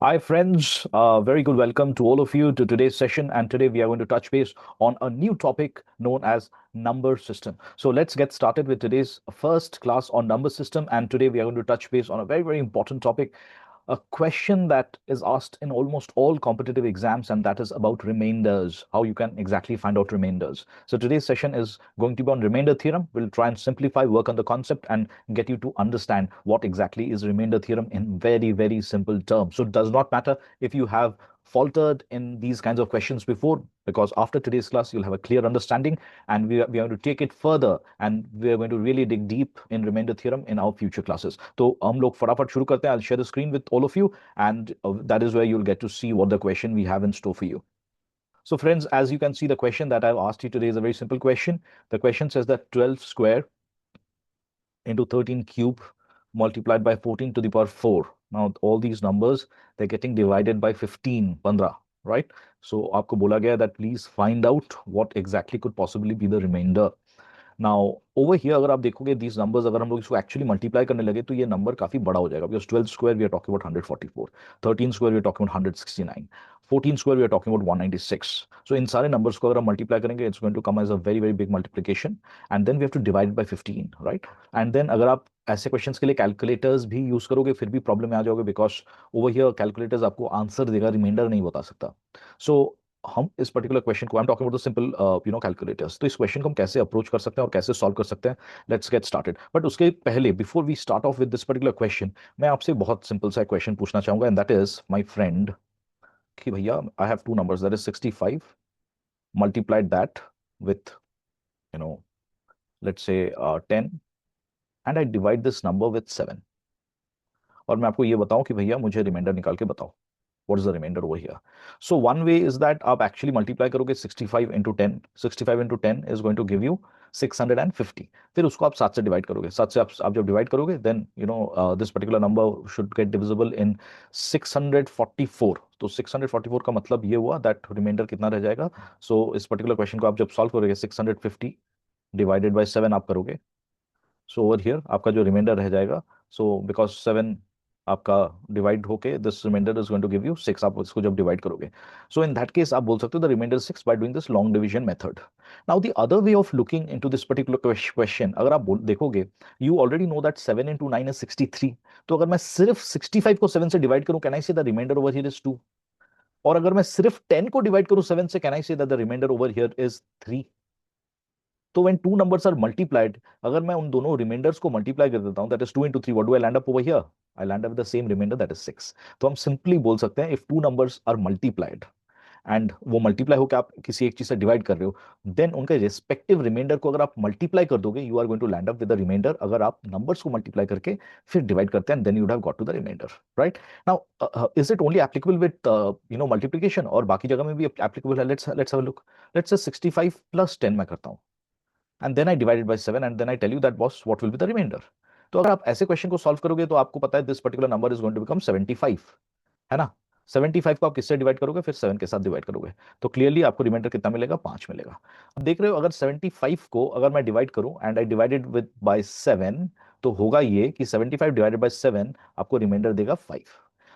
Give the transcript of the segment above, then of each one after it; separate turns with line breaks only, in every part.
Hi, friends. Very good welcome to all of you to today's session. And today we are going to touch base on a new topic known as number system. So let's get started with today's first class on number system. And today we are going to touch base on a very, very important topic, a question that is asked in almost all competitive exams, and that is about remainders, how you can exactly find out remainders. So today's session is going to be on remainder theorem. We'll try and simplify, work on the concept, and get you to understand what exactly is remainder theorem in very, very simple terms. So it does not matter if you have faltered in these kinds of questions before, because after today's class you'll have a clear understanding, and we are going to take it further, and we are going to really dig deep in remainder theorem in our future classes. तो हम लोग फटाफट शुरू करते हैं. I'll share the screen with all of you, and that is where you'll get to see what the question we have in store for you. So friends, as you can see, the question that I've asked you today is a very simple question. The question says that 12 square into 13 cube multiplied by 14 to the power 4. Now all these numbers, they're getting divided by 15, 15, right? So आपको बोला गया that please find out what exactly could possibly be the remainder. Now over here अगर आप देखोगे these numbers, अगर हम लोग इसको actually multiply करने लगे तो ये number काफी बड़ा हो जाएगा, because 12 square we are talking about 144, 13 square we are talking about 169, 14 square we are talking about 196. So इन सारे numbers को अगर हम multiply करेंगे, it's going to come as a very, very big multiplication, and then we have to divide it by 15, right? And then अगर आप ऐसे questions के लिए कैलकुलेटर्स भी यूज करोगे फिर भी प्रॉब्लम में आ जाओगे, बिकॉज ओवर हियर कैलकुलेटर्स आपको आंसर देगा, रिमाइंडर नहीं बता सकता. सो हम इस पर्टिकुलर क्वेश्चन को, I am talking about the simple calculators, तो इस क्वेश्चन को हम कैसे अप्रोच कर सकते हैं और कैसे सॉल्व कर सकते हैं, लेट्स गेट स्टार्टेड. बट उसके पहले, before we start off with this particular question, मैं आपसे बहुत सिंपल सा क्वेश्चन पूछना चाहूंगा, and that is my friend, कि भैया I have two numbers, that is 65, multiplied that with you know let's say 10, and I divide this number with 7, और मैं आपको ये बताऊं कि भैया मुझे रिमाइंडर निकाल के बताओ, what is the remainder over here. So one way is that आप actually multiply करोगे 65 into 10. 65 into 10 is going to give you 650. फिर उसको आप 7 से डिवाइड करोगे. 7 से आप जब डिवाइड करोगे, then this particular number should get divisible in 644. तो 644 का मतलब ये हुआ that remainder कितना रह जाएगा. So इस particular question को आप जब solve करोगे, 650 divided by 7 आप करोगे. So over here आपका जो रिमाइंडर रह जाएगा, so because 7 आपका डिवाइड होके this remainder is going to give you 6, आप इसको जब डिवाइड करोगे, सो इन दैट केस आप बोल सकते हो the remainder 6 by doing this long division method. Now the other way of looking into this particular question, अगर आप देखोगे, you already know that 7 into 9 is 63. तो अगर मैं सिर्फ 65 को 7 से डिवाइड करूं, can I say the remainder over here is 2. और अगर मैं सिर्फ 10 को डिवाइड करूं 7 से, can I say that the remainder over here is 3. तो when two numbers are multiplied, अगर मैं उन दोनों रिमाइंडर्स को मल्टीप्लाई कर देता हूं, that is 2 into 3, what do I land up over here? I land up with the same remainder, that is 6. तो हम सिंपली बोल सकते हैं, if two numbers are multiplied and वो मल्टीप्लाई होकर आप किसी एक चीज से डिवाइड कर रहे हो, देन उनके रिस्पेक्टिव रिमाइंडर को अगर आप मल्टीप्लाई कर दोगे, you are going to land up with the remainder. अगर आप नंबर्स को मल्टीप्लाई करके फिर डिवाइड करते हैं, then you would have got to the remainder, right? Now is it only applicable with multiplication, और बाकी जगह में भी एप्लीकेबल है? Let's have a look. Let's say 65 plus 10 मैं करता हूं, and then I divide it by 7, and then I tell you that boss what will be the remainder. तो अगर आप ऐसे क्वेश्चन को सॉल्व करोगे तो आपको पता है this particular number is going to become 75, है ना? 75 को आप किससे डिवाइड करोगे? फिर 7 के साथ डिवाइड करोगे, तो क्लियरली आपको रिमाइंडर कितना मिलेगा? 5 मिलेगा. अब देख रहे हो, अगर 75 को अगर मैं डिवाइड करूं and I divided with by 7, तो होगा ये कि 75 डिवाइडेड बाय 7 आपको रिमाइंडर देगा 5.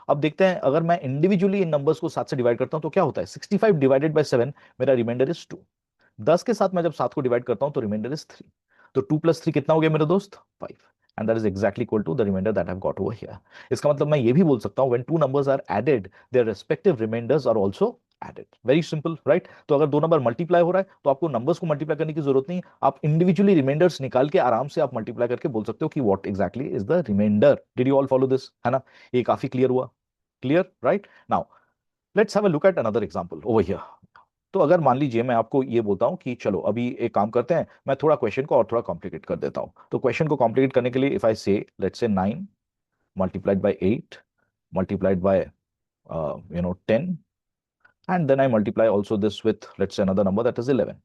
अब देखते हैं, अगर मैं इंडिविजुअली इन नंबर्स को 7 से डिवाइड करता हूं तो क्या होता है? 65 डिवाइडेड बाय 7, मेरा रिमाइंडर इज 2. 10 के साथ मैं जब 7 को डिवाइड करता हूं तो रिमाइंडर इज 3. तो 2 + 3 कितना हो गया मेरे दोस्त? 5. And that is exactly equal to the remainder that I have got over here. इसका मतलब मैं ये भी बोल सकता हूं, when two numbers are added, their respective remainders are also added. Very simple, right? तो अगर दो नंबर मल्टीप्लाई हो रहा है तो आपको नंबर्स को मल्टीप्लाई करने की जरूरत नहीं, आप इंडिविजुअली रिमाइंडर्स निकाल के आराम से आप मल्टीप्लाई करके बोल सकते हो कि what exactly is the remainder. Did you all follow this? है ना? ये काफी क्लियर हुआ? Clear, right? Now let's have a look at another example over here. तो अगर मान लीजिए मैं आपको ये बोलता हूं कि चलो अभी एक काम करते हैं, मैं थोड़ा क्वेश्चन को और थोड़ा कॉम्प्लिकेट कर देता हूं. तो क्वेश्चन को कॉम्प्लिकेट करने के लिए, इफ आई से let's say 9 multiplied by 8 multiplied by 10, and then I multiply also this with let's say another number that is 11,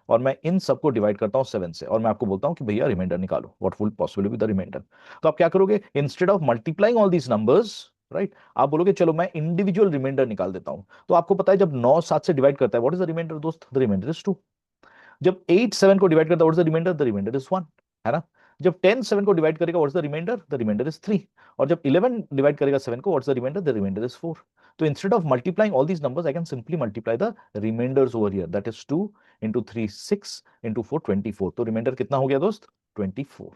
और मैं इन सबको डिवाइड करता हूं 7 से, और मैं आपको बोलता हूं कि भैया रिमाइंडर निकालो, what will possibly be the remainder. तो आप क्या करोगे? Instead of multiplying all these numbers, right, आप बोलोगे चलो मैं इंडिविजुअल रिमाइंडर निकाल देता हूं. तो आपको पता है जब 9 7 से डिवाइड करता है, व्हाट इज द रिमाइंडर दोस्त? The remainder is 2. जब 8 7 को डिवाइड करता है, what is the remainder? The remainder is 1, है ना? जब 10 7 को डिवाइड करेगा what's the remainder? The remainder is 3। और जब 11 डिवाइड करेगा 7 को, what's the remainder? The remainder is 4। तो instead of multiplying all these numbers I can simply multiply the reminders over here, that is 2 into 3 6 into 4 24। तो reminder कितना हो गया दोस्त? 24।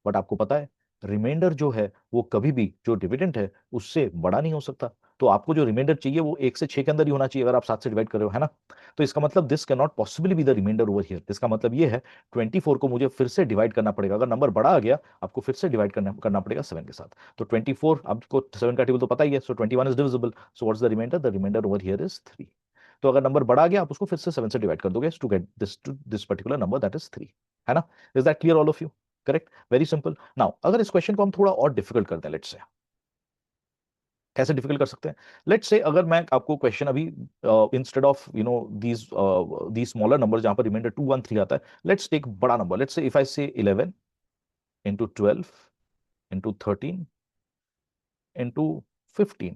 बट आपको पता है रिमाइंडर जो है वो कभी भी जो डिविडेंड है उससे बड़ा नहीं हो सकता। तो आपको जो रिमाइंडर चाहिए वो 1 से 6 के अंदर ही होना चाहिए, अगर आप 7 से डिवाइड कर रहे हो, है ना? तो इसका मतलब this can not possibly be the remainder over here. इसका मतलब ये है 24 को मुझे फिर से डिवाइड करना पड़ेगा। अगर नंबर बड़ा आ गया आपको फिर से डिवाइड करना पड़ेगा 7 के साथ। तो 24, आपको 7 का टेबल तो पता ही है, so 21 is divisible, so what's the remainder? The remainder over here is 3। तो अगर नंबर बड़ा आ गया आप उसको फिर से 7 से डिवाइड कर दोगे to get this particular number, that is 3। है ना? Is that clear all of you? Correct, very simple. Now अगर इस क्वेश्चन को हम थोड़ा और डिफिकल्ट करते हैं, लेट्स से, कैसे डिफिकल्ट कर सकते हैं? लेट्स से अगर मैं आपको क्वेश्चन अभी instead of these smaller number जहां पर रिमाइंडर 2 1 3 आता है, लेट्स टेक बड़ा number. Let's say if I से 11 इंटू 12 इंटू 13 इंटू 15,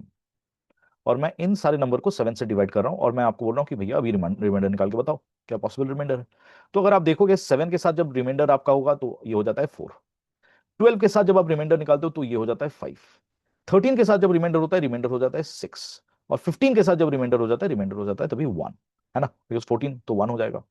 और मैं इन सारे नंबर को 7 से डिवाइड कर रहा हूं और मैं आपको बोल रहा हूं कि भैया अभी रिमाइंडर निकाल के बताओ क्या पॉसिबल रिमाइंडर है। तो अगर आप देखोगे 7 के साथ जब रिमाइंडर आपका होगा तो ये हो जाता है 4। 12 के साथ जब आप रिमाइंडर निकालते हो तो ये हो जाता है 5। 13 के साथ जब रिमाइंडर होता है, रिमाइंडर हो जाता है 6। और 15 के साथ जब रिमाइंडर हो जाता है, रिमाइंडर हो जाता है तभी 1। है ना? बिकॉज 14 तो 1 हो जाएगा।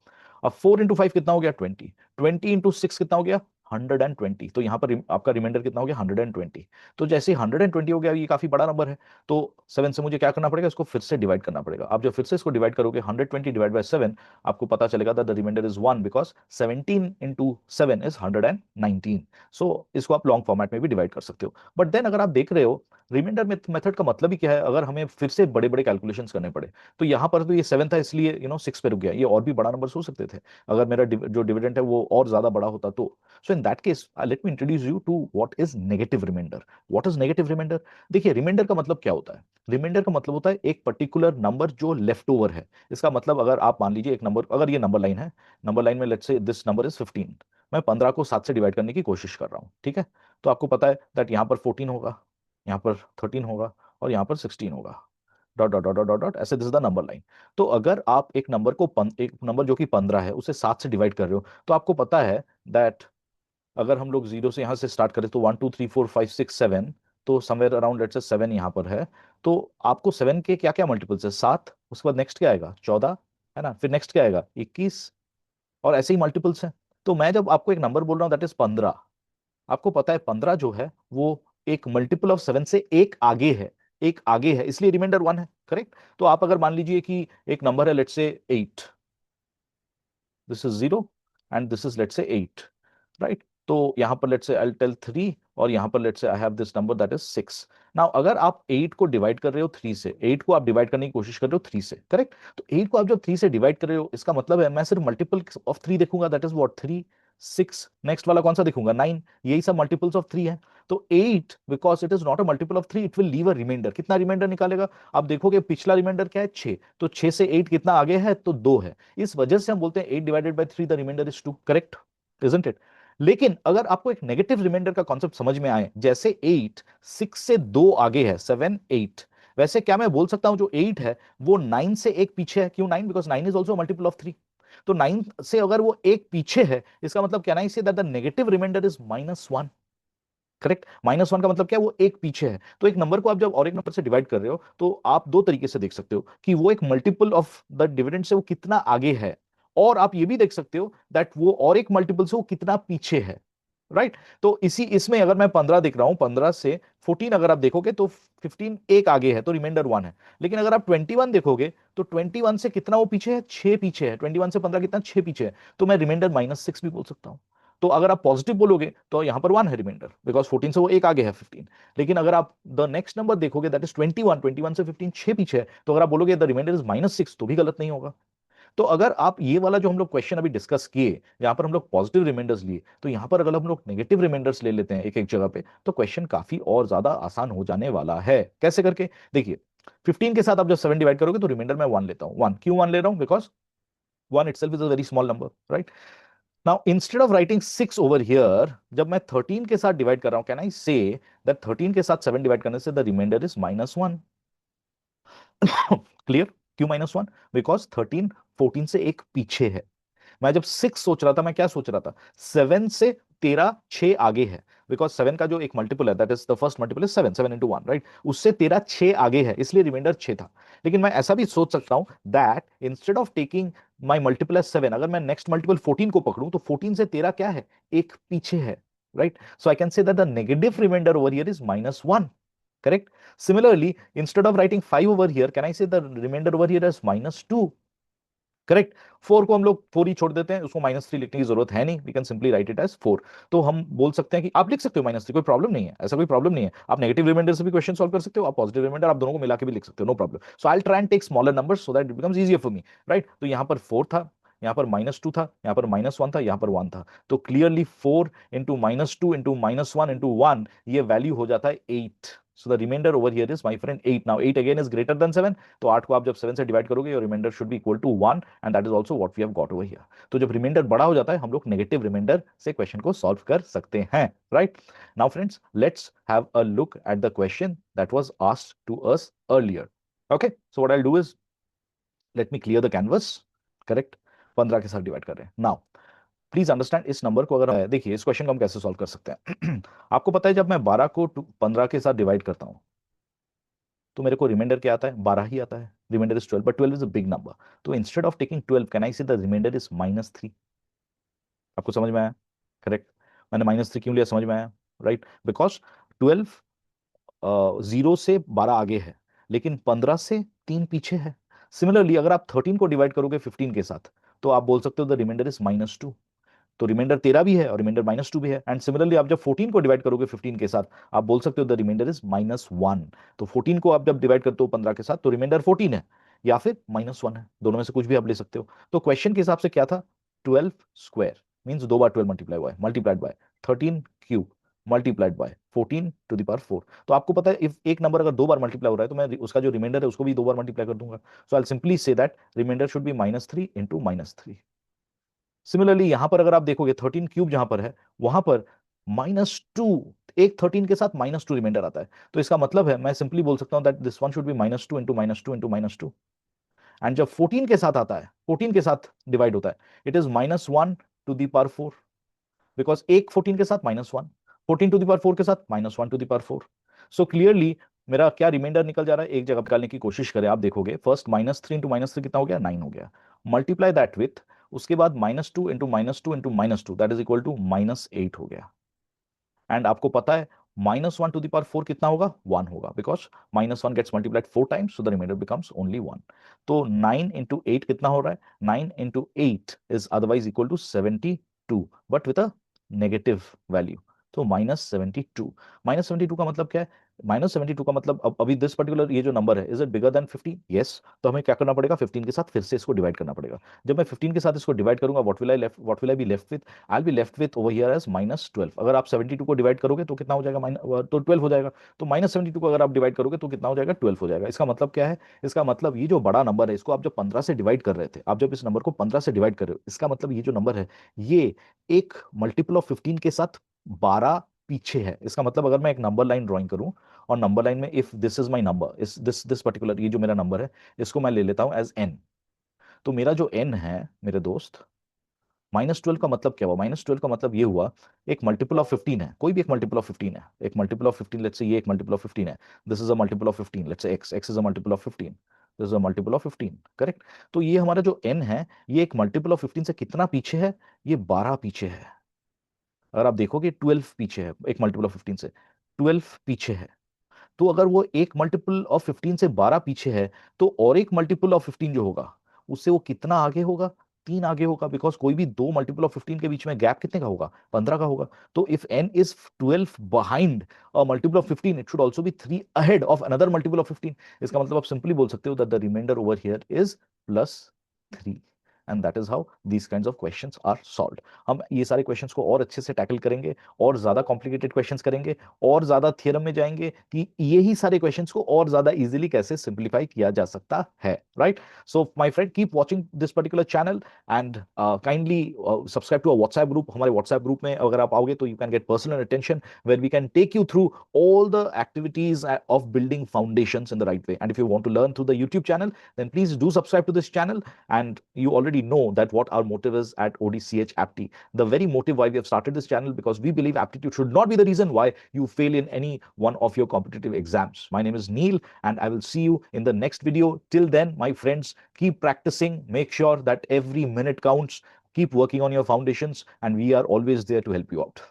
अब 4 इंटू 5 कितना हो गया? 20। 20 इंटू 6 कितना हो गया? 120। तो यहां पर आपका रिमाइंडर कितना हो गया? 120। तो जैसे 120 हो गया, ये काफी बड़ा नंबर है, तो 7 से मुझे क्या करना पड़ेगा? इसको फिर से डिवाइड करना पड़ेगा। आप जब फिर से इसको डिवाइड करोगे 120 डिवाइड बाय 7, आपको पता चलेगा that the remainder is 1 because 17 into 7 इज 119। सो इसको आप लॉन्ग फॉर्मेट में भी डिवाइड कर सकते हो। बट देन अगर आप देख रहे हो रिमाइंडर मेथड का मतलब ही क्या है, अगर हमें फिर से बड़े बड़े कैलकुलेशंस करने पड़े, तो यहां पर तो ये 7 था इसलिए 6 पे रुक गया, ये और भी बड़ा नंबर हो सकते थे अगर मेरा जो डिविडेंड है वो और ज्यादा बड़ा होता तो। So in that case let me introduce you to what is negative remainder. What is negative remainder? देखिए रिमाइंडर का मतलब क्या होता है? रिमाइंडर का मतलब होता है एक पर्टिकुलर नंबर जो लेफ्ट ओवर है। इसका मतलब अगर आप मान लीजिए एक नंबर, अगर ये नंबर लाइन है, नंबर लाइन में let's say this number is 15, मैं 15 को 7 से डिवाइड करने की कोशिश कर रहा हूँ, ठीक है? तो आपको पता है दैट यहाँ पर 14 होगा, यहाँ पर 13 होगा और यहाँ पर 16 होगा, dot dot dot dot dot dot, ऐसे this is the number line. तो अगर आप एक नंबर को एक नंबर जो कि 15 है उसे 7 से डिवाइड कर रहे हो, तो आपको पता है दैट अगर हम लोग जीरो से यहाँ से स्टार्ट करें तो 1 2 3 4 5 6 7, तो समवेयर अराउंड लेट्स से 7 यहाँ पर है। तो आपको 7 के क्या क्या मल्टीपल्स है? 7, उसके बाद नेक्स्ट क्या आएगा? 14, है ना? फिर नेक्स्ट क्या आएगा? 21, और ऐसे ही मल्टीपल्स हैं। तो मैं जब आपको एक नंबर बोल रहा हूँ दैट इज 15, आपको पता है 15 जो है वो एक मल्टीपल ऑफ 7 से एक आगे है, एक आगे है, इसलिए रिमाइंडर 1 है। करेक्ट? तो आप अगर मान लीजिए कि एक नंबर है let's say 8, this is 0 and this is let's say 8, right? तो यहां पर लेट्स से आई टेल 3, और यहां पर let's say I have this number that is 6। Now अगर आप 8 को डिवाइड कर रहे हो 3 से, 8 को आप डिवाइड करने की कोशिश कर रहे हो 3 से, करेक्ट? तो 8 को आप जब 3 से डिवाइड कर रहे हो, इसका मतलब है मैं सिर्फ मल्टीपल ऑफ 3 देखूंगा, दैट इज व्हाट? 3 6, नेक्स्ट वाला कौन सा देखूंगा? 9, यही सब मल्टीपल्स ऑफ 3 है। तो 8 because it is not a multiple of 3, it will leave a remainder. कितना रिमाइंडर निकालेगा? आप देखोगे पिछला रिमाइंडर क्या है? 6, तो 6 से 8 कितना आगे है? तो 2 है। इस वजह से हम बोलते हैं 8 divided by 3 the remainder is 2। Correct, isn't it? लेकिन अगर आपको एक नेगेटिव रिमाइंडर का कॉन्सेप्ट समझ में आए, जैसे 8 6 से 2 आगे है, 7 8, वैसे क्या मैं बोल सकता हूं जो 8 है वो 9 से एक पीछे है? क्यों 9? Because 9 is also multiple of 3। तो 9 से अगर वो एक पीछे है, इसका मतलब can I say that the negative remainder is -1? Correct? -1 का मतलब क्या है? वो एक पीछे है। तो एक नंबर को आप जब और एक नंबर से डिवाइड कर रहे हो तो आप दो तरीके से देख सकते हो कि वो एक मल्टीपल ऑफ द डिविडेंड से वो कितना आगे है, और आप ये भी देख सकते हो दैट वो और एक मल्टीपल से वो कितना पीछे है, राइट? तो इसी इसमें अगर मैं 15 देख रहा हूं, 15 से 14 अगर आप देखोगे तो 15 एक आगे है, तो रिमाइंडर 1 है। लेकिन अगर आप 21 देखोगे तो 21 से कितना वो पीछे है? 6 पीछे है। 21 से 15 कितना? 6 पीछे है। तो मैं रिमाइंडर -6 भी बोल सकता हूं। तो अगर आप पॉजिटिव बोलोगे तो यहां पर 1 है रिमाइंडर, बिकॉज 14 से वो एक आगे है 15। लेकिन अगर आप द नेक्स्ट नंबर देखोगे दैट इज 21, 21 से 15 6 पीछे है, तो अगर आप बोलोगे द रिमाइंडर इज -6, तो भी गलत नहीं होगा। तो अगर आप ये वाला जो हम लोग क्वेश्चन अभी डिस्कस किए, यहाँ पर हम लोग पॉजिटिव रिमाइंडर्स लिए, तो यहाँ पर अगर हम लोग नेगेटिव रिमाइंडर्स ले लेते हैं एक एक जगह पे, तो क्वेश्चन काफी और ज्यादा आसान हो जाने वाला है। कैसे करके? देखिए 15 के साथ आप जब 7 डिवाइड करोगे तो रिमाइंडर मैं 1 लेता हूँ। 1 क्यों 1 ले रहा हूँ? Because 1 itself is a very small number, right? Now instead of writing 6 over here, जब मैं 13 के साथ डिवाइड कर रहा हूं, कैन आई से दैट 13 के साथ 7 डिवाइड करने से द रिमाइंडर इज -1? क्लियर? क्यों -1? बिकॉज 13 14 से एक पीछे है। मैं जब 6 सोच रहा था, मैं क्या सोच रहा था? 7 से 13 6 आगे है, बिकॉज 7 का जो एक मल्टीपल है, that is the first multiple is 7, 7 into 1, right, उससे 13 6 आगे है, इसलिए रिमाइंडर 6 था। लेकिन मैं ऐसा भी सोच सकता हूं that instead of taking my multiple as 7, अगर मैं नेक्स्ट मल्टीपल 14 को पकड़ूं तो 14 से 13 क्या है, एक पीछे है, right. So I can say that the negative remainder over here is -1, correct. Similarly, instead of writing 5 over here, can I say the remainder over here as -2? Correct. 4 को हम लोग 4 ही छोड़ देते हैं, उसको -3 लिखने की जरूरत है नहीं, we can simply write it as 4। तो हम बोल सकते हैं कि आप लिख सकते हो -3, कोई प्रॉब्लम नहीं है, ऐसा कोई प्रॉब्लम नहीं है। आप नेगेटिव रिमाइंडर से भी क्वेश्चन सॉल्व कर सकते हो, आप पॉजिटिव रिमाइंडर, आप दोनों को मिला के भी लिख सकते हो, no problem. So I try and take smaller numbers so that it becomes easier for me, right. तो यहाँ पर 4 था, यहाँ पर -2 था, यहाँ पर -1 था, यहाँ पर 1 था। तो क्लियरली 4 इंटू -2 इंटू -1 इंटू 1, ये वैल्यू हो जाता है 8। So the remainder over here is, my friend, 8. Now 8 again is greater than 7, तो 8 को आप जब 7 से डिवाइड करोगे, your remainder should be equal to 1, and that is also what we have got over here. तो जब रिमाइंडर बड़ा हो जाता है, हम लोग नेगेटिव रिमाइंडर से क्वेश्चन को सॉल्व कर सकते हैं, right. Now friends, let's have a look at the question that was asked to us earlier. Okay, so what I will do is, let me clear the canvas, correct. 15 के साथ divide कर रहे हैं। Now please understand, इस number को अगर देखिए, इस क्वेश्चन को हम कैसे सॉल्व कर सकते हैं। आपको पता है जब मैं 12 को 15 के साथ डिवाइड करता हूं तो मेरे को रिमाइंडर क्या आता है, 12 ही आता है। Remainder is 12, but 12 is a big number, तो instead of taking 12 can I say the remainder is -3। आपको समझ में आया, करेक्ट। मैंने -3 क्यों लिया, समझ में आया, राइट, बिकॉज 12 0 से 12 आगे है, लेकिन 15 से 3 पीछे है। सिमिलरली अगर आप 13 को डिवाइड करोगे 15 के साथ, तो आप बोल सकते हो द रिमाइंडर इज -2, तो रिमाइंडर 13 भी है और रिमाइंडर -2 भी है। एंड सिमिलरली आप जब 14 को डिवाइड करोगे 15 के साथ, आप बोल सकते हो द रिमाइंडर इज -1। तो 14 को आप जब डिवाइड करते हो 15 के साथ, तो रिमाइंडर 14 है या फिर -1 है, दोनों में से कुछ भी आप ले सकते हो। तो क्वेश्चन के हिसाब से क्या था, 12 स्क्वायर मीन्स 2 बार 12 मल्टीप्लाई हुआ है, multiplied by 13 cube multiplied by 14 to the power 4। तो आपको पता है इफ एक नंबर अगर 2 बार मल्टीप्लाई हो रहा है, तो मैं उसका जो रिमाइंडर है उसको भी 2 बार मल्टीप्लाई कर दूंगा। So I simply say that remainder should be -3 into -3। Similarly यहां पर अगर आप देखोगे 13 क्यूब जहां पर है, वहां पर -2, एक 13 के साथ -2 रिमाइंडर आता है। तो इसका मतलब है मैं सिंपली बोल सकता हूं that this one should be -2 into -2 into -2। And जब 14 के साथ आता है, 14 के साथ डिवाइड होता है, it is -1 to the power 4, because एक 14 के साथ -1, 14 टू दी पावर 4 के साथ -1 to the power 4। So clearly मेरा क्या रिमाइंडर निकल जा रहा है, एक जगह निकालने की कोशिश करें, आप देखोगे फर्स्ट -3 इंटू -3 कितना हो गया, 9 हो गया। मल्टीप्लाई दैट विथ, उसके बाद -2 into -2 into -2, that is equal to -8 हो गया। एंड आपको पता है -1 टू द पावर 4 कितना होगा, 1 होगा, because -1 gets multiplied 4 times, so the remainder becomes only 1। तो 9 इंटू 8 कितना हो रहा है, 9 into 8 is otherwise equal to 72, but with a negative value. तो -72, -72 का मतलब क्या है, -72 का मतलब अब अभी दिस पर्टिकुलर ये जो नंबर है, is it bigger than 15, yes. तो हमें क्या करना पड़ेगा, 15 के साथ फिर से इसको डिवाइड करना पड़ेगा। जब मैं 15 के साथ इसको डिवाइड करूंगा, what will I be left with, I be left with over here as -12। अगर आप 72 को डिवाइड करोगे तो कितना हो जाएगा, तो 12 हो जाएगा। तो -72 को अगर आप डिवाइड करोगे तो कितना हो जाएगा, 12 हो जाएगा। इसका मतलब क्या है, इसका मतलब ये जो बड़ा नंबर है, इसको आप जब 15 से डिवाइड कर रहे थे, आप जब इस नंबर को 15 से डिवाइड कर रहे हो, इसका मतलब ये जो नंबर है, ये एक मल्टीपल ऑफ 15 के साथ 12 पीछे है। इसका मतलब अगर मैं एक नंबर लाइन ड्राइंग करूं, और नंबर लाइन में if this is my number, इस दिस पर्टिकुलर ये जो मेरा नंबर है, इसको मैं ले लेता हूं एज n। तो मेरा जो n है मेरे दोस्त, -12 का मतलब क्या हुआ, -12 का मतलब ये हुआ, एक मल्टीपल ऑफ 15 है, कोई भी एक मल्टीपल ऑफ 15 है, एक मल्टीपल ऑफ 15, लेट्स से ये एक मल्टीपल ऑफ 15 है, this is a multiple of 15, let's say x is a multiple of 15, this is a multiple of 15, correct. तो ये हमारा जो n है, ये एक मल्टीपल ऑफ 15 से कितना पीछे है, ये 12 पीछे है। अगर आप देखोगे 12 पीछे है, एक मल्टीपल ऑफ 15 से 12 पीछे है। तो अगर वो एक मल्टीपल ऑफ 15 से 12 पीछे है, तो और एक मल्टीपल ऑफ 15 जो होगा, उससे वो कितना आगे होगा, 3 आगे होगा, बिकॉज कोई भी दो मल्टीपल ऑफ 15 के बीच में गैप कितने का होगा, 15 का होगा। तो if n is 12 behind a multiple of 15, it should also be 3 ahead of another multiple of 15। इसका मतलब आप सिंपली बोल सकते हो that the remainder over here is +3, and that is how these kinds of questions are solved. हम ये सारे questions को और अच्छे से टैकल करेंगे, और ज्यादा कॉम्प्लिकेटेड क्वेश्चंस करेंगे, और ज्यादा थियरम में जाएंगे कि यही सारे क्वेश्चंस को और ज्यादा इजीली कैसे सिंप्लीफाई किया जा सकता है, right. So my friend, keep watching this particular channel and kindly subscribe to a WhatsApp group. हमारे व्हाट्सएप ग्रुप में अगर आप आओगे तो you can get personal attention, where we can take you through all the activities of building foundations in the right way. And if you want to learn through the YouTube channel, then please do subscribe to this channel, and you already already know that what our motive is at ODCH Apti. The very motive why we have started this channel, because we believe aptitude should not be the reason why you fail in any one of your competitive exams. My name is Neil, and I will see you in the next video. Till then, my friends, keep practicing. Make sure that every minute counts. Keep working on your foundations, and we are always there to help you out.